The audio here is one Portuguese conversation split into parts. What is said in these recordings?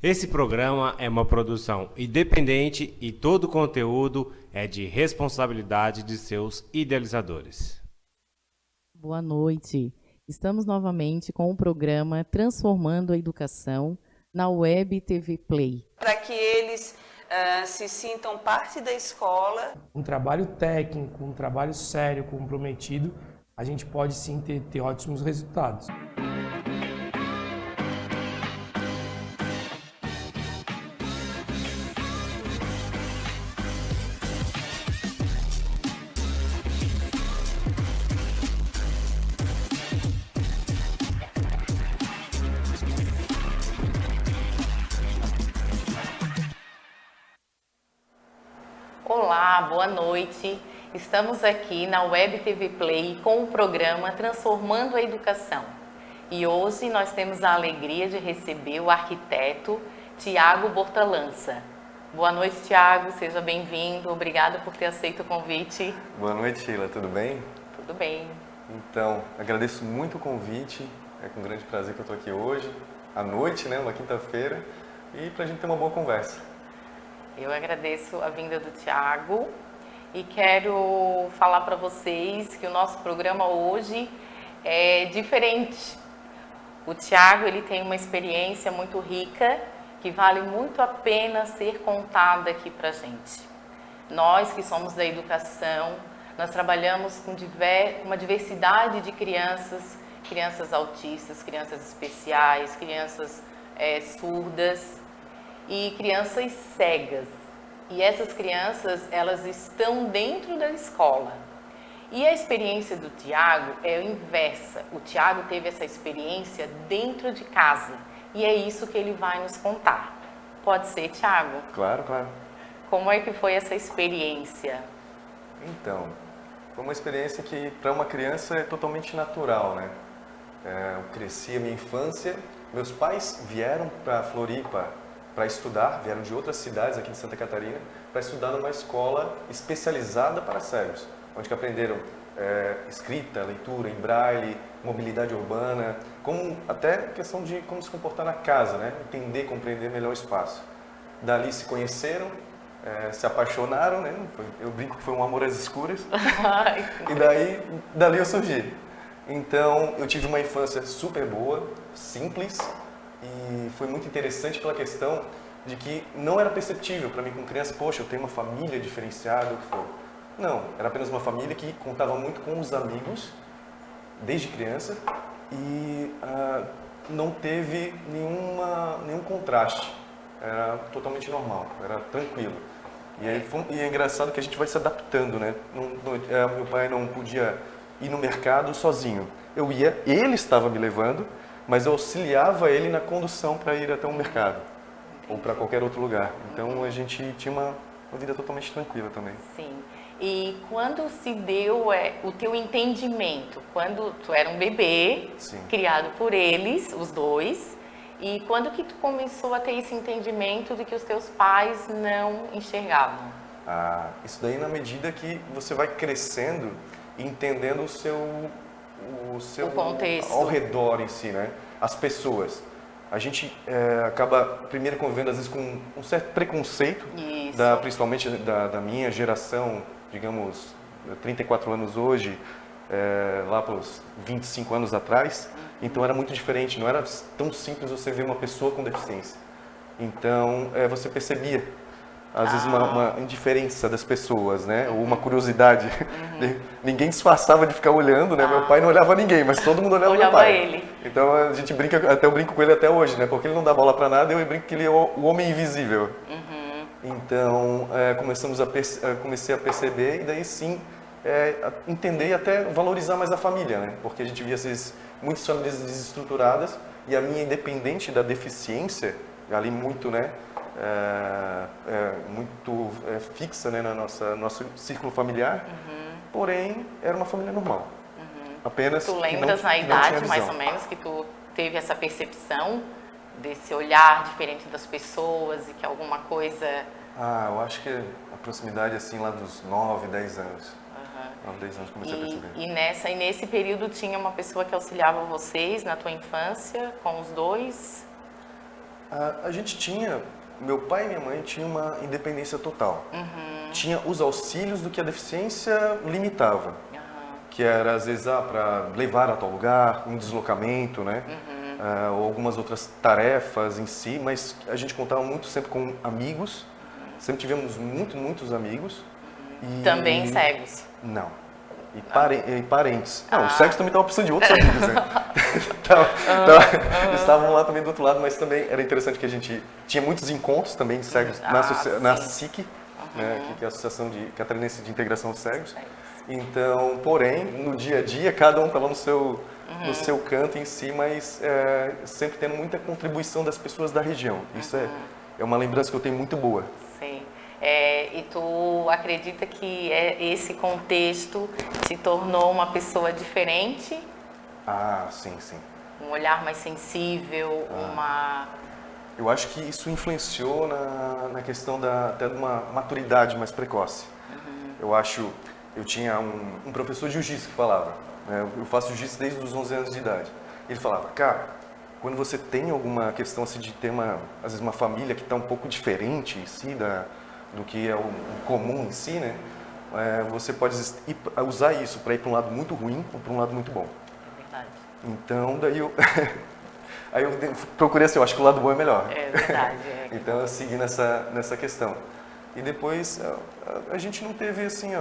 Esse programa é uma produção independente e todo o conteúdo é de responsabilidade de seus idealizadores. Boa noite. Estamos novamente com o programa Transformando a Educação na Web TV Play. Para que eles se sintam parte da escola. Um trabalho técnico, um trabalho sério, comprometido, a gente pode sim ter ótimos resultados. Olá, boa noite. Estamos aqui na Web TV Play com o programa Transformando a Educação. E hoje nós temos a alegria de receber o arquiteto Tiago Bortalança. Boa noite, Tiago. Seja bem-vindo. Obrigada por ter aceito o convite. Boa noite, Sheila. Tudo bem? Tudo bem. Então, agradeço muito o convite. É com grande prazer que eu estou aqui hoje, à noite, né, uma quinta-feira, e para a gente ter uma boa conversa. Eu agradeço a vinda do Tiago e quero falar para vocês que o nosso programa hoje é diferente. O Tiago, ele tem uma experiência muito rica que vale muito a pena ser contada aqui para a gente. Nós que somos da educação, nós trabalhamos com uma diversidade de crianças, crianças autistas, crianças especiais, crianças surdas e crianças cegas. E essas crianças, elas estão dentro da escola. E a experiência do Tiago é inversa. O Tiago teve essa experiência dentro de casa. E é isso que ele vai nos contar. Pode ser, Tiago? Claro, claro. Como é que foi essa experiência? Então, foi uma experiência que para uma criança é totalmente natural, né? Eu cresci a minha infância, meus pais vieram para Floripa para estudar, vieram de outras cidades aqui de Santa Catarina, para estudar numa escola especializada para cegos, onde que aprenderam escrita, leitura, em braille, mobilidade urbana, como até questão de como se comportar na casa, né? Entender, compreender melhor o espaço. Dali se conheceram, se apaixonaram, né? Eu brinco que foi um amor às escuras, e dali eu surgi. Então, eu tive uma infância super boa, simples, e foi muito interessante pela questão de que não era perceptível para mim como criança, poxa, eu tenho uma família diferenciada, o que for. Não, era apenas uma família que contava muito com os amigos, desde criança, e não teve nenhum contraste. Era totalmente normal, era tranquilo. E é engraçado que a gente vai se adaptando, né? Meu pai não podia ir no mercado sozinho. Eu ia, ele estava me levando, mas eu auxiliava ele na condução para ir até um mercado ou para qualquer outro lugar. Então a gente tinha uma vida totalmente tranquila também. Sim. E quando se deu o teu entendimento? Quando tu era um bebê, Sim. Criado por eles, os dois, e quando que tu começou a ter esse entendimento de que os teus pais não enxergavam? Isso daí na medida que você vai crescendo e entendendo o seu contexto ao redor em si, né? As pessoas. A gente acaba primeiro convivendo às vezes com um certo preconceito, principalmente da minha geração, digamos, 34 anos hoje, lá pelos 25 anos atrás. Então era muito diferente, não era tão simples você ver uma pessoa com deficiência. Então você percebia às vezes uma indiferença das pessoas, né? Ou uma curiosidade. Ninguém disfarçava de ficar olhando, né? Meu pai não olhava ninguém, mas todo mundo olhava meu pai. Ele. Então a gente brinca, até eu brinco com ele até hoje, né? Porque ele não dá bola para nada, eu brinco que ele é o homem invisível. Então comecei a perceber e daí sim entender e até valorizar mais a família, né? Porque a gente via às vezes muitas famílias desestruturadas e a minha, independente da deficiência, ali muito, né? Muito fixa, né, na nosso círculo familiar, porém era uma família normal. Apenas tu lembras na idade mais ou menos que tu teve essa percepção desse olhar diferente das pessoas e que alguma coisa... Eu acho que a proximidade assim lá dos 9, 10 anos. 9, 10 anos comecei a perceber. E nesse período tinha uma pessoa que auxiliava vocês na tua infância com os dois? A gente tinha, meu pai e minha mãe tinham uma independência total. Tinha os auxílios do que a deficiência limitava. Que era, às vezes, para levar a tal lugar, um deslocamento, né? Ou algumas outras tarefas em si, mas a gente contava muito sempre com amigos, sempre tivemos muitos amigos. E... Também cegos? Não. E parentes. Não, os cegos também estavam precisando de outros amigos, né? Eles estavam lá também do outro lado, mas também era interessante que a gente tinha muitos encontros também de cegos na SIC, né, que é a Associação Catarinense de Integração de Cegos. Então, porém, no dia a dia, cada um estava no seu canto em si, mas sempre tendo muita contribuição das pessoas da região. Isso é uma lembrança que eu tenho muito boa. Sim. E tu acredita que esse contexto te tornou uma pessoa diferente? Ah, sim. Um olhar mais sensível, Eu acho que isso influenciou na questão até de uma maturidade mais precoce. Eu tinha um professor de jiu-jitsu que falava, né, eu faço jiu-jitsu desde os 11 anos de idade. Ele falava, cara, quando você tem alguma questão assim, de ter às vezes uma família que está um pouco diferente em si do que é o comum em si, né, você pode usar isso para ir para um lado muito ruim ou para um lado muito bom. É verdade. Então, daí aí eu procurei assim, eu acho que o lado bom é melhor. É verdade. Então eu segui nessa questão. E depois a gente não teve assim,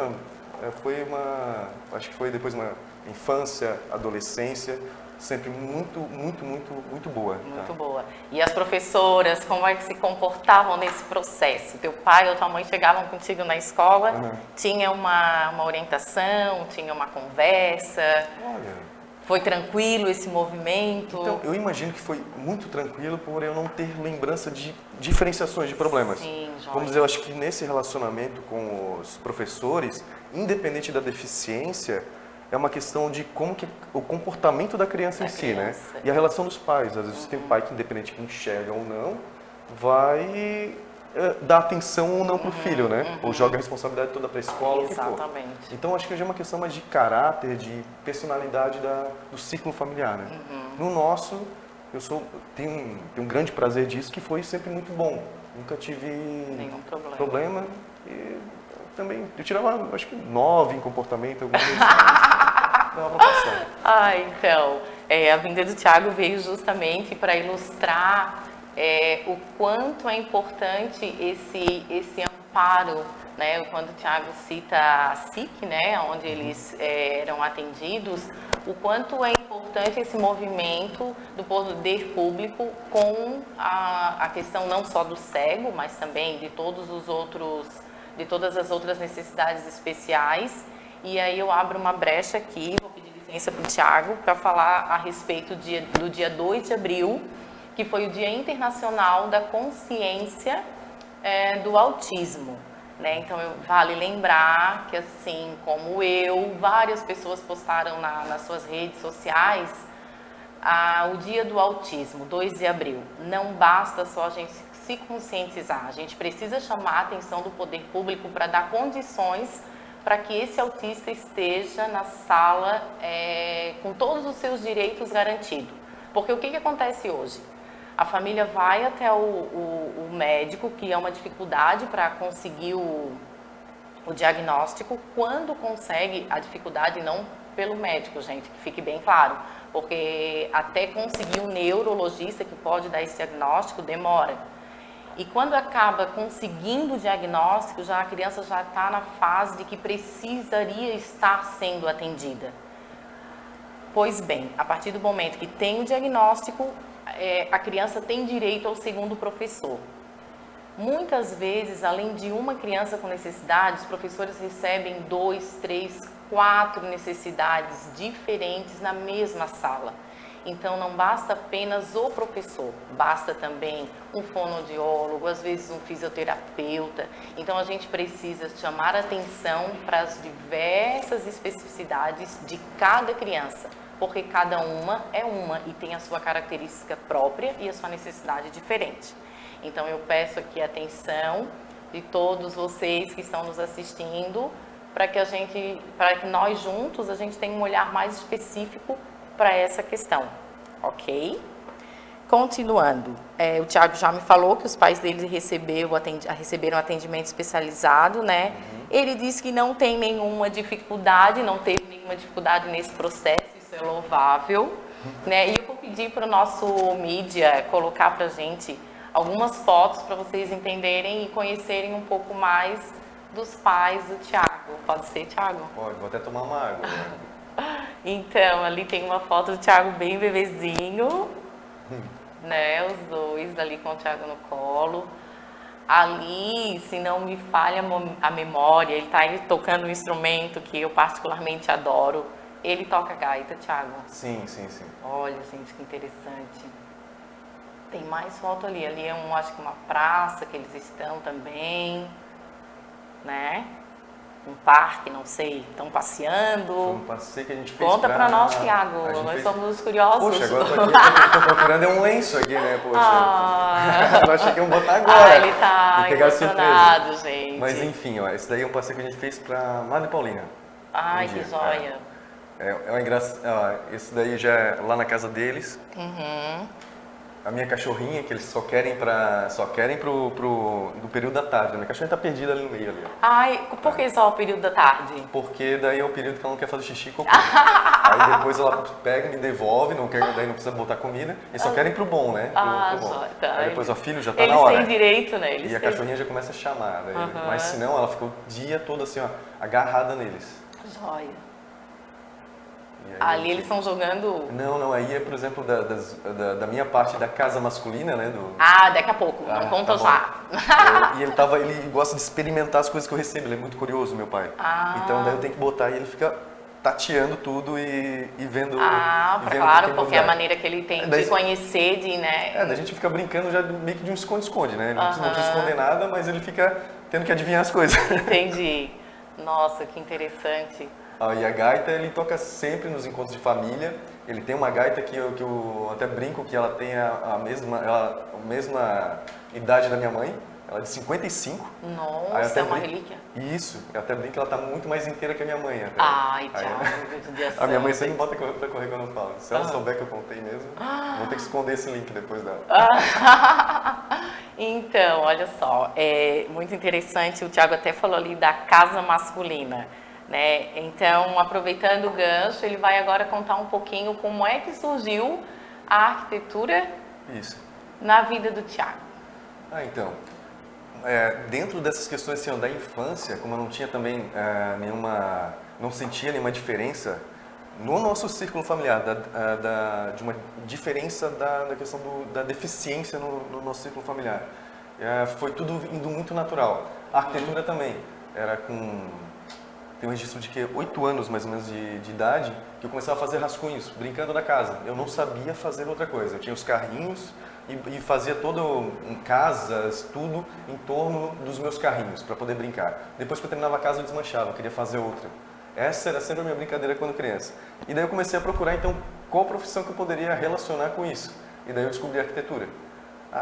acho que foi depois uma infância, adolescência, sempre muito boa. Muito boa. E as professoras, como é que se comportavam nesse processo? Teu pai ou tua mãe chegavam contigo na escola, tinha uma orientação, tinha uma conversa? Olha... Foi tranquilo esse movimento? Então, eu imagino que foi muito tranquilo por eu não ter lembrança de diferenciações de problemas. Sim, joia. Vamos dizer, eu acho que nesse relacionamento com os professores, independente da deficiência, é uma questão de como que o comportamento da criança em si, né? E a relação dos pais. Às vezes tem um pai que, independente que enxerga ou não, vai dar atenção ou não para o filho, né? Ou joga a responsabilidade toda para a escola, Exatamente. o que for. Então, acho que já é uma questão mais de caráter, de personalidade do ciclo familiar, né? No nosso, tenho um grande prazer disso, que foi sempre muito bom. Nunca tive nenhum problema. E também, eu tirava, acho que 9 em comportamento, alguma coisa assim. Dava pra passar. Então, a vinda do Thiago veio justamente para ilustrar o quanto é importante esse amparo, né? Quando o Thiago cita a SIC, né? Onde eles eram atendidos, o quanto é importante esse movimento do poder público com a questão não só do cego, mas também de todas as outras necessidades especiais. E aí eu abro uma brecha aqui, vou pedir licença para o Thiago para falar a respeito do dia 2 de abril, que foi o Dia Internacional da Consciência do Autismo. Né? Então, vale lembrar que, assim como várias pessoas postaram nas suas redes sociais o Dia do Autismo, 2 de abril. Não basta só a gente se conscientizar, a gente precisa chamar a atenção do poder público para dar condições para que esse autista esteja na sala com todos os seus direitos garantidos. Porque o que acontece hoje? A família vai até o médico, que é uma dificuldade para conseguir o diagnóstico. Quando consegue, a dificuldade não pelo médico, gente, que fique bem claro, porque até conseguir um neurologista que pode dar esse diagnóstico demora. E quando acaba conseguindo o diagnóstico, a criança já está na fase de que precisaria estar sendo atendida. Pois bem, a partir do momento que tem o diagnóstico, a criança tem direito ao segundo professor. Muitas vezes, além de uma criança com necessidades, os professores recebem 2, 3, 4 necessidades diferentes na mesma sala. Então, não basta apenas o professor, basta também um fonoaudiólogo, às vezes um fisioterapeuta. Então, a gente precisa chamar atenção para as diversas especificidades de cada criança, porque cada uma é uma e tem a sua característica própria e a sua necessidade diferente. Então, eu peço aqui a atenção de todos vocês que estão nos assistindo, para que nós juntos a gente tenha um olhar mais específico para essa questão, ok? continuando, o Thiago já me falou que os pais dele receberam atendimento especializado, né? Ele disse que não tem nenhuma dificuldade, não teve nenhuma dificuldade nesse processo, isso é louvável, né? E eu vou pedir para o nosso mídia colocar para a gente algumas fotos para vocês entenderem e conhecerem um pouco mais dos pais do Thiago. Pode ser, Thiago? Pode, vou até tomar uma água. Então, ali tem uma foto do Thiago bem bebezinho, né? Os dois ali com o Thiago no colo. Ali, se não me falha a memória, ele está tocando um instrumento que eu particularmente adoro. Ele toca gaita, Thiago? Sim, sim, sim. Olha, gente, que interessante. Tem mais foto ali. Ali é acho que uma praça que eles estão também, né? Um parque, não sei, estão passeando. Foi um passeio que a gente fez. Conta pra nós, Thiago, nós somos curiosos. Poxa, agora eu tô procurando um lenço aqui, né? Poxa, eu achei que iam botar agora. Ele tá emocionado, gente. Mas enfim, ó, esse daí é um passeio que a gente fez pra Madre Paulina. Ai, que joia. É engraçado. Esse daí já é lá na casa deles. A minha cachorrinha, que eles só querem do período da tarde. A minha cachorrinha tá perdida ali no meio ali. Ai, por que só o período da tarde? Porque daí é o período que ela não quer fazer xixi e cocô. Aí depois ela pega e me devolve, daí não precisa botar comida. Eles só querem pro bom, né? Pro bom. Tá. Aí depois o filho já tá eles na hora. Eles têm direito, né? E a cachorrinha já começa a chamar. Né? Mas se não, ela ficou o dia todo assim, ó, agarrada neles. Joia. Aí, ali eles estão jogando... Não, aí é, por exemplo, da minha parte da casa masculina, né? Daqui a pouco, não conta tá já. E ele gosta de experimentar as coisas que eu recebo, ele é muito curioso, meu pai. Então daí eu tenho que botar e ele fica tateando tudo e vendo... claro, porque é a maneira que ele tem de conhecer, né? Daí a gente fica brincando já meio que de um esconde-esconde, né? Ele não precisa esconder nada, mas ele fica tendo que adivinhar as coisas. Entendi. Nossa, que interessante. E a gaita, ele toca sempre nos encontros de família. Ele tem uma gaita que eu até brinco que ela tem a mesma idade da minha mãe. Ela é de 55. Nossa, é uma relíquia. Isso. Eu até brinco que ela tá muito mais inteira que a minha mãe. Até. Ai, Thiago, a minha mãe sempre bota pra correr quando eu falo. Se ela souber que eu contei mesmo, vou ter que esconder esse link depois dela. Então, olha só, é muito interessante. O Thiago até falou ali da casa masculina. Né? Então, aproveitando o gancho, ele vai agora contar um pouquinho como é que surgiu a arquitetura na vida do Thiago. Então, dentro dessas questões assim, da infância, como eu não tinha também não sentia nenhuma diferença no nosso círculo familiar, de uma diferença da questão da deficiência no nosso círculo familiar. Foi tudo indo muito natural. A arquitetura também era tem um registro de 8 anos, mais ou menos, de idade, que eu começava a fazer rascunhos, brincando na casa. Eu não sabia fazer outra coisa. Eu tinha os carrinhos e fazia casas, tudo em torno dos meus carrinhos, para poder brincar. Depois que eu terminava a casa, eu desmanchava, eu queria fazer outra. Essa era sempre a minha brincadeira quando criança. E daí eu comecei a procurar, então, qual profissão que eu poderia relacionar com isso. E daí eu descobri a arquitetura.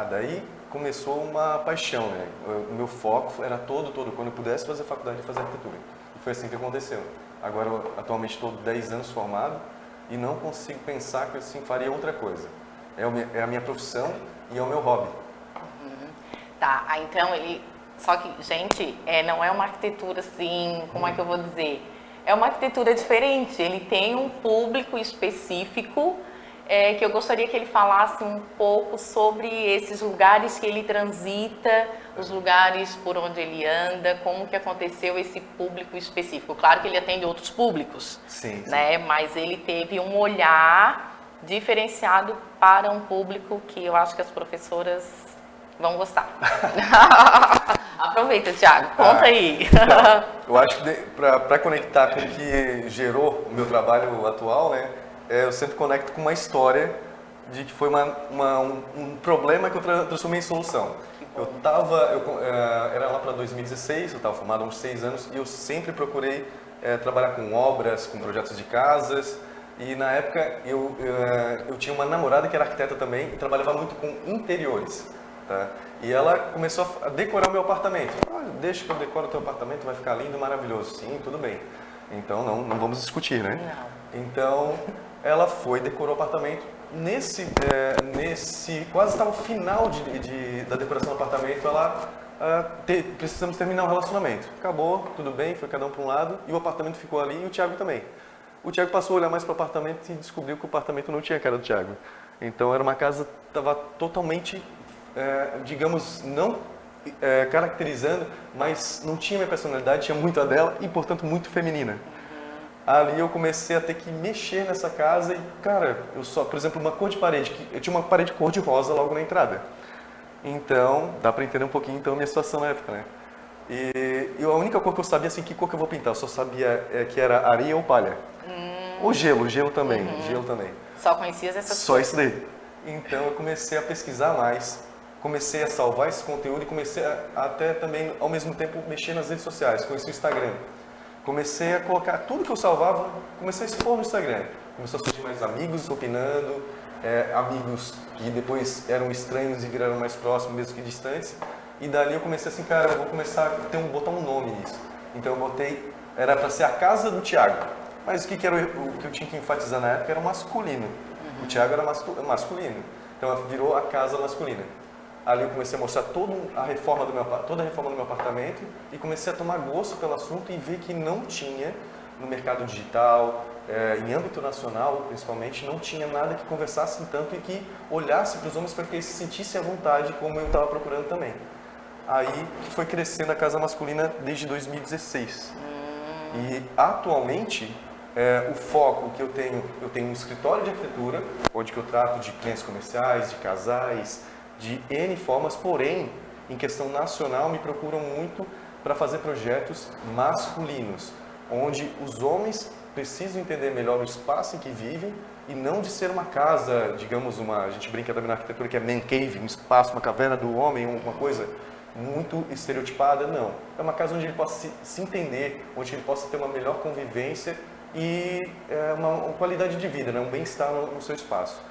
Daí começou uma paixão, né? O meu foco era todo, quando eu pudesse fazer faculdade, de fazer arquitetura. E foi assim que aconteceu. Agora, atualmente, estou 10 anos formado e não consigo pensar que assim faria outra coisa. É a minha profissão e é o meu hobby. Tá, então só que, gente, não é uma arquitetura assim, como é que eu vou dizer? É uma arquitetura diferente, ele tem um público específico, que eu gostaria que ele falasse um pouco sobre esses lugares que ele transita, os lugares por onde ele anda, como que aconteceu esse público específico. Claro que ele atende outros públicos, sim. Né? Mas ele teve um olhar diferenciado para um público que eu acho que as professoras vão gostar. Aproveita, Thiago, conta aí. Então, eu acho que para conectar com o que gerou o meu trabalho atual, né? Eu sempre conecto com uma história de que foi um problema que eu transformei em solução. Era lá para 2016, eu estava formado há uns 6 anos e eu sempre procurei trabalhar com obras, com projetos de casas. E na época eu tinha uma namorada que era arquiteta também e trabalhava muito com interiores. Tá? E ela começou a decorar o meu apartamento. Deixa que eu decoro o teu apartamento, vai ficar lindo, maravilhoso. Sim, tudo bem. Então não vamos discutir, né? Não. Então ela foi, decorou o apartamento. Nesse quase estava o final da decoração do apartamento, ela precisamos terminar o relacionamento. Acabou, tudo bem, foi cada um para um lado e o apartamento ficou ali e o Thiago também. O Thiago passou a olhar mais para o apartamento e descobriu que o apartamento não tinha a cara do Thiago. Então era uma casa que estava totalmente, digamos, não caracterizando, mas não tinha minha personalidade, tinha muito a dela e, portanto, muito feminina. Ali eu comecei a ter que mexer nessa casa e, cara, por exemplo, uma cor de parede, eu tinha uma parede cor de rosa logo na entrada. Então, dá para entender um pouquinho então a minha situação na época, né? E a única cor que eu sabia, assim, que cor que eu vou pintar, eu só sabia que era areia ou palha. Ou gelo também, gelo também. Só conhecias essas Só isso daí. Então eu comecei a pesquisar mais, comecei a salvar esse conteúdo e comecei até também, ao mesmo tempo, mexer nas redes sociais, conheci o Instagram. Comecei a colocar tudo que eu salvava, comecei a expor no Instagram. Começou a surgir mais amigos opinando, amigos que depois eram estranhos e viraram mais próximos, mesmo que distantes. E dali eu comecei assim, cara, eu vou começar a botar um nome nisso. Então eu botei, era para ser a casa do Thiago. Mas o que eu tinha que enfatizar na época era o masculino. O Thiago era masculino. Então virou a casa masculina. Ali eu comecei a mostrar toda a reforma do meu apartamento e comecei a tomar gosto pelo assunto e ver que não tinha no mercado digital, em âmbito nacional principalmente, não tinha nada que conversasse tanto e que olhasse para os homens para que eles se sentissem à vontade como eu estava procurando também. Aí que foi crescendo a casa masculina desde 2016. E atualmente o foco que eu tenho um escritório de arquitetura, onde que eu trato de clientes comerciais, de casais, de N formas, porém, em questão nacional, me procuram muito para fazer projetos masculinos, onde os homens precisam entender melhor o espaço em que vivem e não de ser uma casa, digamos, a gente brinca também na arquitetura que é man cave, um espaço, uma caverna do homem, uma coisa muito estereotipada, não. É uma casa onde ele possa se entender, onde ele possa ter uma melhor convivência e uma qualidade de vida, né? Um bem-estar no seu espaço.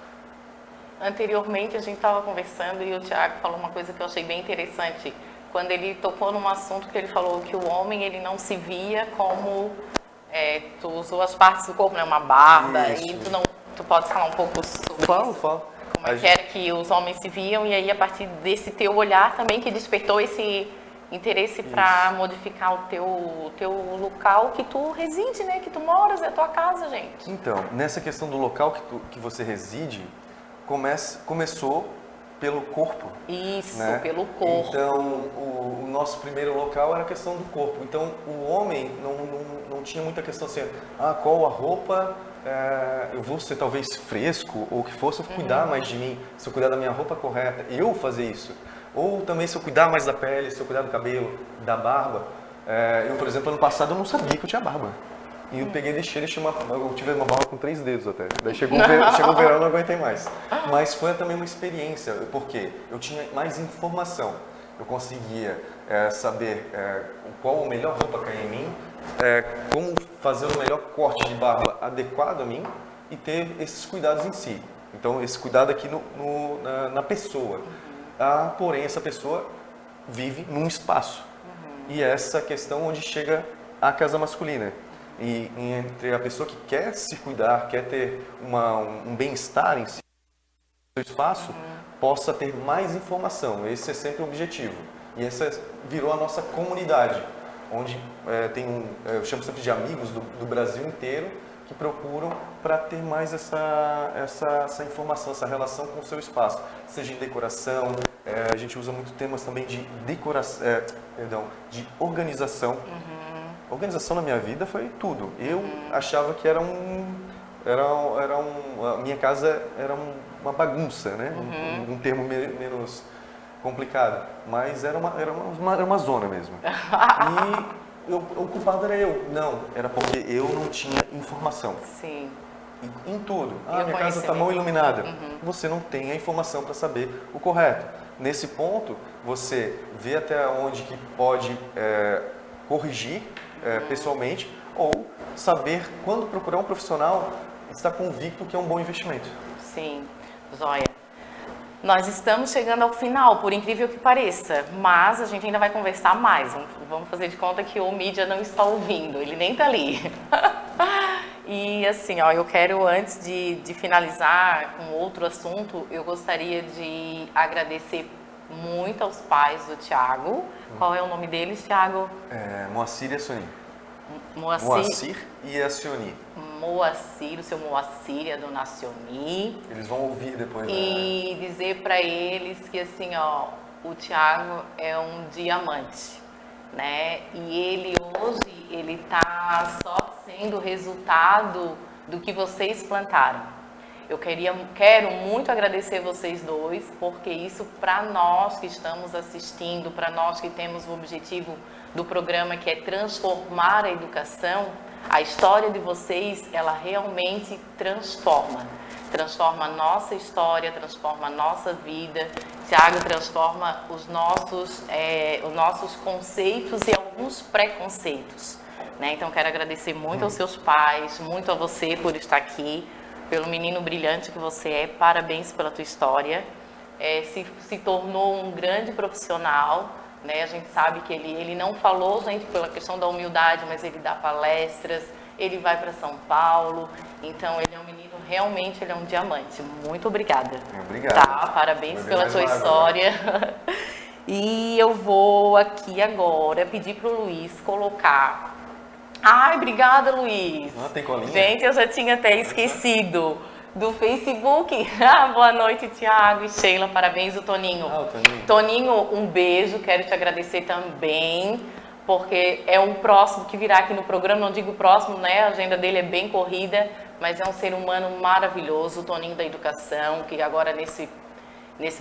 Anteriormente a gente estava conversando e o Thiago falou uma coisa que eu achei bem interessante. Quando ele tocou num assunto que ele falou que o homem ele não se via como tu usou as partes do corpo, né? Uma barba. Isso. E tu pode falar um pouco sobre Falo. como é que era que os homens se viam e aí a partir desse teu olhar também que despertou esse interesse para modificar o teu local que tu reside, né? Que tu moras, é a tua casa, gente. Então, nessa questão do local que você reside, começou pelo corpo. Isso, né? pelo corpo. Então, o nosso primeiro local era a questão do corpo. Então, o homem não tinha muita questão assim, qual a roupa, eu vou ser talvez fresco, ou o que for, se eu cuidar mais de mim, se eu cuidar da minha roupa correta, eu fazer isso. Ou também se eu cuidar mais da pele, se eu cuidar do cabelo, da barba. Eu, por exemplo, ano passado eu não sabia que eu tinha barba. E eu peguei e deixei, eu tive uma barba com 3 dedos até. Daí chegou o verão e não aguentei mais. Mas foi também uma experiência, porque eu tinha mais informação. Eu conseguia saber qual a melhor roupa cair em mim, como fazer o melhor corte de barba adequado a mim e ter esses cuidados em si. Então, esse cuidado aqui na pessoa. Porém, essa pessoa vive num espaço. E essa questão onde chega a casa masculina. E entre a pessoa que quer se cuidar, quer ter um bem-estar em si, no seu espaço, possa ter mais informação. Esse é sempre o objetivo. E essa virou a nossa comunidade, onde eu chamo sempre de amigos do Brasil inteiro, que procuram para ter mais essa informação, essa relação com o seu espaço, seja em decoração, a gente usa muito temas também de decoração, de organização. Organização na minha vida foi tudo. Eu achava que a minha casa era uma bagunça, né? Um termo menos complicado, mas era uma zona mesmo. E o culpado era eu. Não, era porque eu não tinha informação. Sim. Em tudo. Minha casa está mal iluminada. Você não tem a informação para saber o correto. Nesse ponto, você vê até onde que pode corrigir pessoalmente ou saber quando procurar um profissional, estar convicto que é um bom investimento. Sim, joia. Nós estamos chegando ao final, por incrível que pareça, mas a gente ainda vai conversar mais. Vamos fazer de conta que o mídia não está ouvindo, ele nem está ali. E assim, ó, eu quero, antes de finalizar com outro assunto, eu gostaria de agradecer muito aos pais do Thiago. Qual é o nome deles, Thiago? Moacir e Acioni. Moacir. Moacir e Acioni. Moacir, o seu Moacir e a dona Acioni. Eles vão ouvir depois. E dizer para eles que assim, ó, o Thiago é um diamante, né? E ele hoje, ele tá só sendo resultado do que vocês plantaram. Eu quero muito agradecer vocês dois, porque isso para nós que estamos assistindo, para nós que temos o objetivo do programa que é transformar a educação, a história de vocês, ela realmente transforma a nossa história, transforma a nossa vida. Thiago transforma os nossos conceitos e alguns preconceitos, né? Então quero agradecer muito aos seus pais, muito a você por estar aqui, pelo menino brilhante que você é. Parabéns pela tua história. Se tornou um grande profissional, né? A gente sabe que ele não falou, gente, pela questão da humildade, mas ele dá palestras, ele vai para São Paulo. Então ele é um menino, realmente ele é um diamante. Muito obrigada. Obrigado. Tá? Parabéns pela tua história. E eu vou aqui agora pedir para o Luiz colocar... Ai, obrigada, Luiz. Tem colinha? Gente, eu já tinha até esquecido do Facebook. Boa noite, Thiago e Sheila. Parabéns, o Toninho. O Toninho. Toninho, um beijo. Quero te agradecer também, porque é um próximo que virá aqui no programa. Não digo próximo, né? A agenda dele é bem corrida, mas é um ser humano maravilhoso, o Toninho da educação, que agora nesse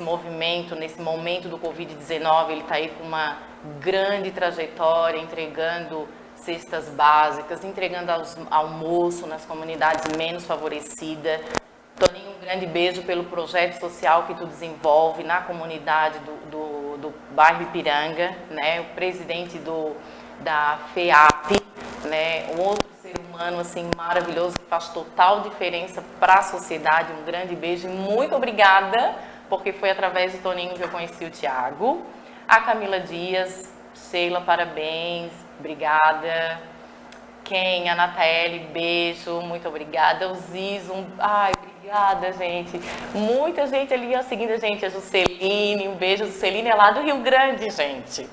movimento, nesse momento do Covid-19, ele está aí com uma grande trajetória, entregando cestas básicas, entregando almoço nas comunidades menos favorecidas. Toninho, um grande beijo pelo projeto social que tu desenvolve na comunidade do bairro Ipiranga, né? O presidente da FEAP, né? Um outro ser humano assim maravilhoso que faz total diferença para a sociedade. Um grande beijo e muito obrigada, porque foi através do Toninho que eu conheci o Thiago. A Camila Dias, Sheila, parabéns, obrigada. A Nataele, beijo, muito obrigada. O Zizo, ai, obrigada, gente. Muita gente ali, ó, seguindo a gente. A Jusceline, um beijo. A Jusceline é lá do Rio Grande, gente.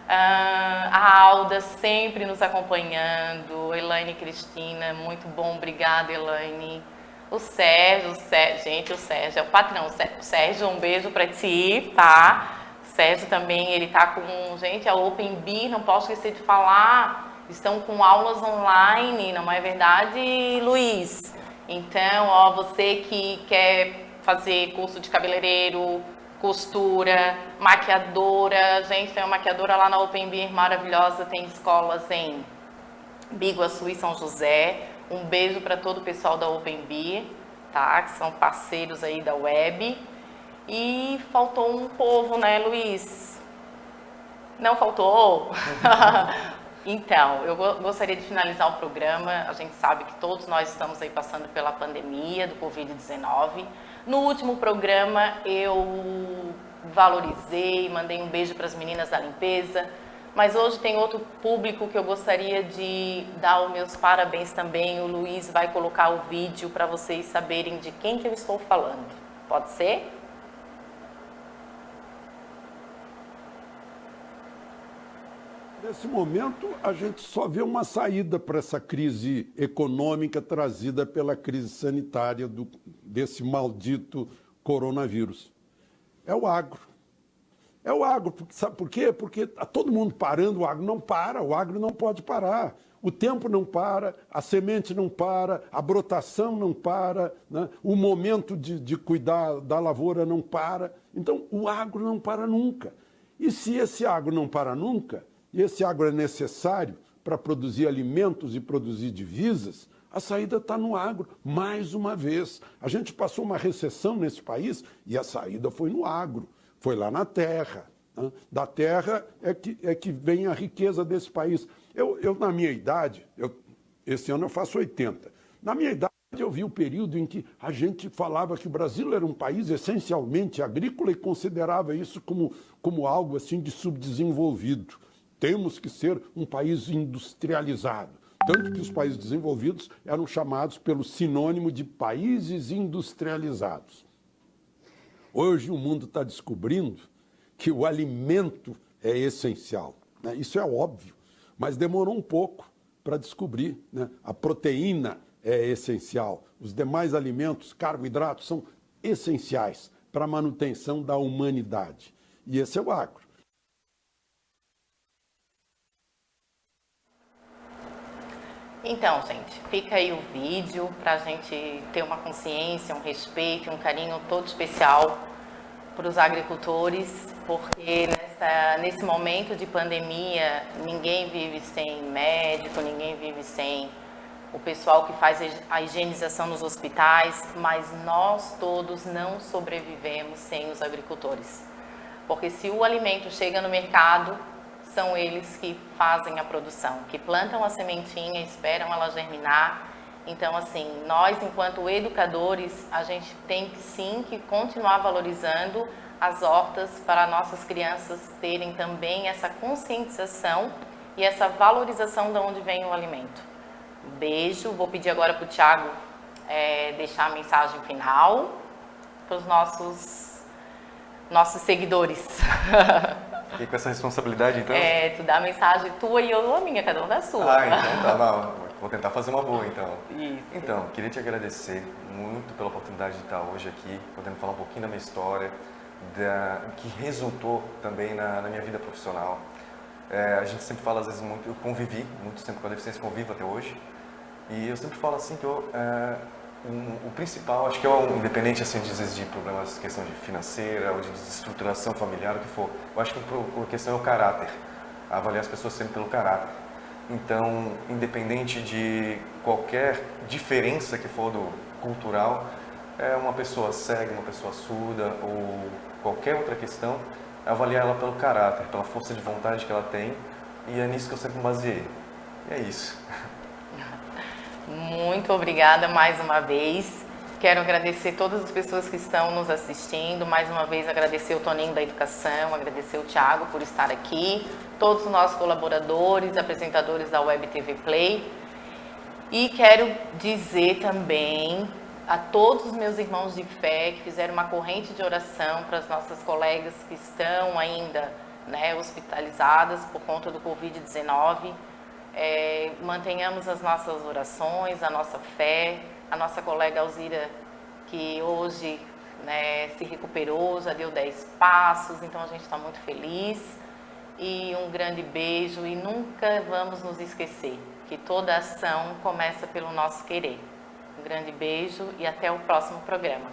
A Alda sempre nos acompanhando. Elaine Cristina, muito bom, obrigada, Elaine. O Sérgio, gente, o Sérgio é o patrão. O Sérgio, um beijo pra ti, tá? O Sérgio também, ele tá com, gente, a Open Beer, não posso esquecer de falar. Estão com aulas online, não é verdade, Luiz? Então, ó, você que quer fazer curso de cabeleireiro, costura, maquiadora, gente, tem uma maquiadora lá na Open Beer maravilhosa, tem escolas em Biguaçu e São José. Um beijo para todo o pessoal da Open Beer, tá? Que são parceiros aí da web. E faltou um povo, né, Luiz? Não faltou? Então, eu gostaria de finalizar o programa. A gente sabe que todos nós estamos aí passando pela pandemia do Covid-19. No último programa, eu valorizei, mandei um beijo para as meninas da limpeza. Mas hoje tem outro público que eu gostaria de dar os meus parabéns também. O Luiz vai colocar o vídeo para vocês saberem de quem que eu estou falando. Pode ser? Nesse momento, a gente só vê uma saída para essa crise econômica trazida pela crise sanitária desse maldito coronavírus. É o agro. É o agro. Sabe por quê? Porque está todo mundo parando, o agro não para, o agro não pode parar. O tempo não para, a semente não para, a brotação não para, né? O momento de cuidar da lavoura não para. Então, o agro não para nunca. E se esse agro não para nunca, e esse agro é necessário para produzir alimentos e produzir divisas, a saída está no agro, mais uma vez. A gente passou uma recessão nesse país e a saída foi no agro, foi lá na terra. Né? Da terra é que vem a riqueza desse país. Eu na minha idade, esse ano eu faço 80, na minha idade eu vi o período em que a gente falava que o Brasil era um país essencialmente agrícola e considerava isso como algo assim de subdesenvolvido. Temos que ser um país industrializado. Tanto que os países desenvolvidos eram chamados pelo sinônimo de países industrializados. Hoje o mundo está descobrindo que o alimento é essencial, né? Isso é óbvio, mas demorou um pouco para descobrir, né? A proteína é essencial, os demais alimentos, carboidratos, são essenciais para a manutenção da humanidade. E esse é o agro. Então, gente, fica aí o vídeo para a gente ter uma consciência, um respeito, um carinho todo especial para os agricultores, porque nesse momento de pandemia, ninguém vive sem médico, ninguém vive sem o pessoal que faz a higienização nos hospitais, mas nós todos não sobrevivemos sem os agricultores. Porque se o alimento chega no mercado, são eles que fazem a produção, que plantam a sementinha, esperam ela germinar. Então, assim, nós, enquanto educadores, a gente tem que sim que continuar valorizando as hortas para nossas crianças terem também essa conscientização e essa valorização de onde vem o alimento. Um beijo, vou pedir agora para o Thiago deixar a mensagem final para os nossos seguidores. E com essa responsabilidade, então? Tu dá a mensagem tua e eu a minha, cada um da sua. Então tá, não, vou tentar fazer uma boa, então. Isso. Então, queria te agradecer muito pela oportunidade de estar hoje aqui, podendo falar um pouquinho da minha história, que resultou também na minha vida profissional. A gente sempre fala, às vezes, muito, eu convivi muito tempo com a deficiência, convivo até hoje, e eu sempre falo assim que o principal, acho que independente assim, às vezes, de problemas, questão de financeira ou de desestruturação familiar, o que for, eu acho que a questão é o caráter, avaliar as pessoas sempre pelo caráter. Então, independente de qualquer diferença que for do cultural, uma pessoa cega, uma pessoa surda ou qualquer outra questão, avaliar ela pelo caráter, pela força de vontade que ela tem, e é nisso que eu sempre me baseei. E é isso. Muito obrigada mais uma vez. Quero agradecer todas as pessoas que estão nos assistindo. Mais uma vez agradecer o Toninho da Educação, agradecer o Thiago por estar aqui, todos os nossos colaboradores, apresentadores da Web TV Play. E quero dizer também a todos os meus irmãos de fé que fizeram uma corrente de oração para as nossas colegas que estão ainda hospitalizadas por conta do Covid-19. Mantenhamos as nossas orações, a nossa fé. A nossa colega Alzira, que hoje se recuperou, já deu 10 passos, então a gente está muito feliz. E um grande beijo, e nunca vamos nos esquecer que toda ação começa pelo nosso querer. Um grande beijo e até o próximo programa.